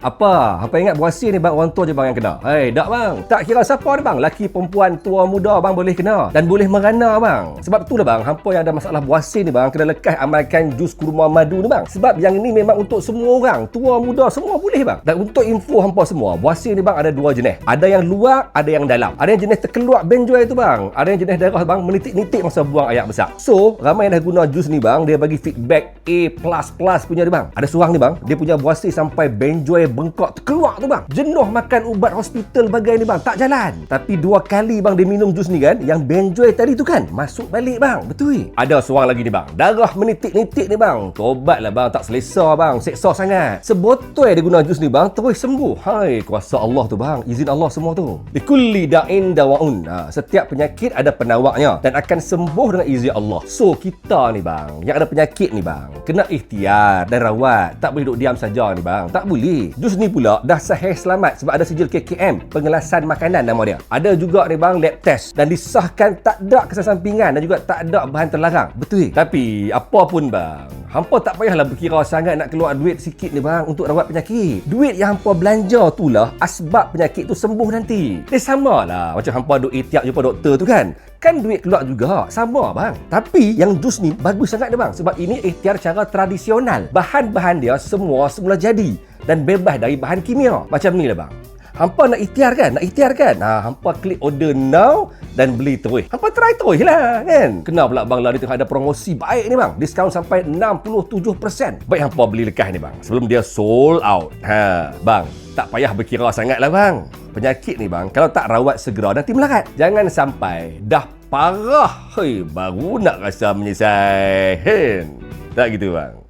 Apa? Hampa ingat buasi ni bang, orang tua je bang yang kena? Tak bang. Tak kira siapa ni bang. Laki, perempuan, tua, muda bang boleh kena. Dan boleh merana bang. Sebab itulah bang, hampa yang ada masalah buasi ni bang, kena lekas amalkan jus kurma madu ni bang. Sebab yang ini memang untuk semua orang. Tua, muda, semua boleh bang. Dan untuk info hampa semua, buasi ni bang ada dua jenis. Ada yang luar, ada yang dalam. Ada yang jenis terkeluar benjoy tu bang. Ada yang jenis darah bang, menitik-nitik masa buang air besar. So, ramai yang dah guna jus ni bang, dia bagi feedback A++ punya ni bang. Ada seorang ni bang, dia punya buasi sampai benjoy bengkak terkeluar tu bang. Jenuh makan ubat hospital bagai ni bang, tak jalan. Tapi 2 kali bang dia minum jus ni kan, yang benjoy tadi tu kan masuk balik bang. Betul. Ada seorang lagi ni bang, darah menitik-nitik ni bang. Tobatlah bang, tak selesa bang, seksa sangat. Sebotol dia guna jus ni bang, terus sembuh. Hai, kuasa Allah tu bang, izin Allah semua tu. Likulli da'in dawaun. Setiap penyakit ada penawaknya dan akan sembuh dengan izin Allah. So kita ni bang, yang ada penyakit ni bang, kena ikhtiar dan rawat. Tak boleh duduk diam saja ni bang. Tak boleh. Jus ni pula dah sahih selamat sebab ada sijil KKM, pengelasan makanan nama dia. Ada juga ni bang lab test dan disahkan tak ada kesan sampingan dan juga tak ada bahan terlarang. Betul. Tapi apa pun bang, hampa tak payahlah berkira sangat nak keluar duit sikit ni bang untuk rawat penyakit. Duit yang hampa belanja itulah asbab penyakit tu sembuh nanti. Dia samalah macam hampa duk ikhtiar jumpa doktor tu kan. Kan duit keluar juga, sama bang. Tapi yang jus ni bagus sangat dia bang sebab ini ikhtiar cara tradisional. Bahan-bahan dia semua semula jadi dan bebas dari bahan kimia. Macam ni lah bang. Hampa nak ikhtiar kan? Hampa klik order now dan beli terus. Hampa try terus lah kan? Kena pula bang lah, dia tengah ada promosi baik ni bang. Diskaun sampai 67%. Baik hampa beli lekas ni bang sebelum dia sold out. Bang, tak payah berkira sangat lah bang. Penyakit ni bang, kalau tak rawat segera nanti melarat. Jangan sampai dah parah, baru nak rasa menyesal. Tak gitu bang.